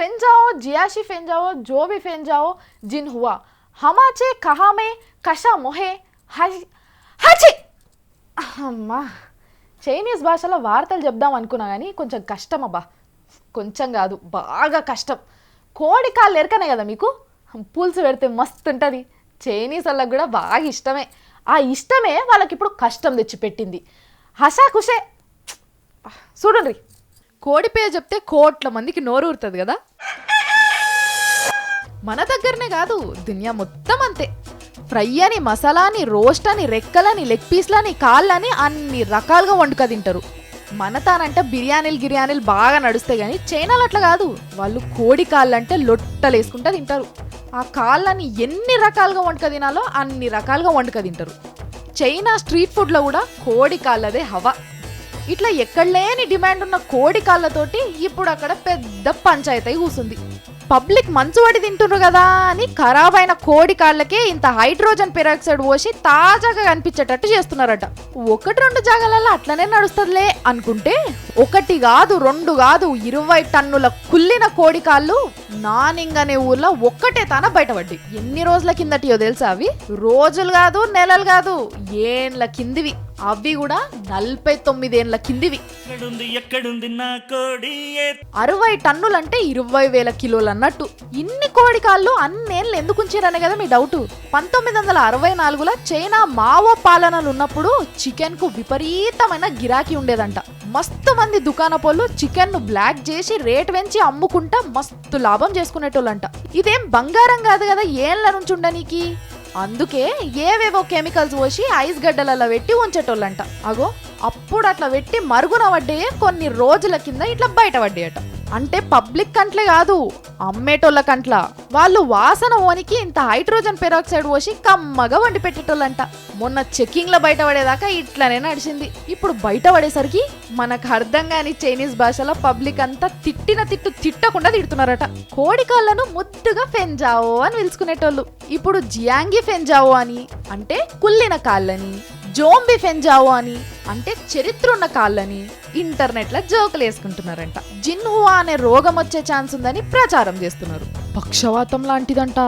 फेन जाओ जियाशी फेन जाओ जो भी फेन जाओ जिन हुआ हमाचे कहा में कशा मोहे హచి అమ్మా చైనీస్ భాషలో వార్తలు చెప్దాం అనుకున్నా కానీ కొంచెం కష్టం అబ్బా. కొంచెం కాదు బాగా కష్టం. కోడి కాళ్ళు ఎరకనే కదా మీకు, పులుసు పెడితే మస్తు ఉంటుంది. చైనీస్ వాళ్ళకి కూడా బాగా ఇష్టమే. ఆ ఇష్టమే వాళ్ళకి ఇప్పుడు కష్టం తెచ్చిపెట్టింది. హషా కుషే చూడండి, కోడి పేరు చెప్తే కోట్ల మందికి నోరూరుతుంది కదా. మన దగ్గరనే కాదు దునియా మొత్తం అంతే. ఫ్రై అని, మసాలాని, రోస్ట్ అని, రెక్కలని, లెగ్ పీస్లని, కాళ్ళని అన్ని రకాలుగా వండుక తింటారు. మన తానంటే బిర్యానీలు బాగా నడుస్తాయి కానీ చైనాలో అట్లా కాదు. వాళ్ళు కోడి కాళ్ళంటే లొట్టలు వేసుకుంటూ తింటారు. ఆ కాళ్ళని ఎన్ని రకాలుగా వండుక తినాలో అన్ని రకాలుగా వండుక తింటారు. చైనా స్ట్రీట్ ఫుడ్లో కూడా కోడి కాళ్ళదే హవా. ఇట్లా ఎక్కడ లేని డిమాండ్ ఉన్న కోడి కాళ్ళతోటి ఇప్పుడు అక్కడ పెద్ద పంచాయతీ కూసుంది. పబ్లిక్ మంచువాడి తింటున్నారు కదా అని ఖరాబ్ అయిన కోడి కాళ్ళకే ఇంత హైడ్రోజన్ పెరాక్సైడ్ పోసి తాజాగా కనిపించేటట్టు చేస్తున్నారట. 1-2 జాగాలలో అట్లనే నడుస్తుందిలే అనుకుంటే 1 కాదు 2 కాదు 20 టన్నుల కుళ్ళిన కోడి కాళ్ళు నానింగ్ అనే ఊర్లో ఒక్కటే తాన బయటపడ్డాయి. ఎన్ని రోజుల కిందటియో తెలుసా అవి? రోజులు కాదు, నెలలు కాదు, ఏండ్ల కిందివి. అవి కూడా 49 ఏండ్ల కిందివి. 60 టన్నులంటే 20,000 కిలోలు అన్నట్టు. ఇన్ని కోడి కాళ్ళు అన్నేళ్ళు ఎందుకు ఉంచారనే కదా మీ డౌట్. 1964లో చైనా మావో పాలనలు ఉన్నప్పుడు చికెన్ కు విపరీతమైన గిరాకీ ఉండేదంట. మస్తు మంది దుకాణపోళ్ళు చికెన్ ను బ్లాక్ చేసి రేట్ పెంచి అమ్ముకుంటా మస్తు లాభం చేసుకునేటోళ్ళంట. ఇదేం బంగారం కాదు కదా ఏళ్ళ నుంచి ఉండనీకి. అందుకే ఏవేవో కెమికల్స్ పోసి ఐస్ గడ్డలలో పెట్టి ఉంచేటోళ్ళంట. అగో అప్పుడు అట్లా పెట్టి మరుగున పడ్డాయే కొన్ని రోజుల కింద ఇట్లా బయట పడ్డాయట. అంటే పబ్లిక్ కంట్లే కాదు, అమ్మేటోళ్ళ కంట్ల. వాళ్ళు వాసన ఓనికి ఇంత హైడ్రోజన్ పెరాక్సైడ్ పోసి కమ్మగా వండి పెట్టేటోళ్ళంట. మొన్న చెక్కింగ్ లో బయటపడేదాకా ఇట్లానే నడిచింది. ఇప్పుడు బయటపడేసరికి మనకు అర్థం కాని చైనీస్ భాషలో పబ్లిక్ అంతా తిట్టిన తిట్టకుండా తిడుతున్నారట. కోడి కాళ్ళను ముద్దుగా ఫెంజావో అని పిలుచుకునేటోళ్ళు ఇప్పుడు జియాంగి ఫెంజావో అని అంటే కుళ్ళిన కాళ్ళని, జోంబి ఫెంజావో అని అంటే చరిత్ర ఉన్న కాళ్ళని ఇంటర్నెట్ లో జోకులు వేసుకుంటున్నారంట. జిన్హువా అనే రోగం వచ్చే ఛాన్స్ ఉందని ప్రచారం చేస్తున్నారు. పక్షవాతం లాంటిదంట.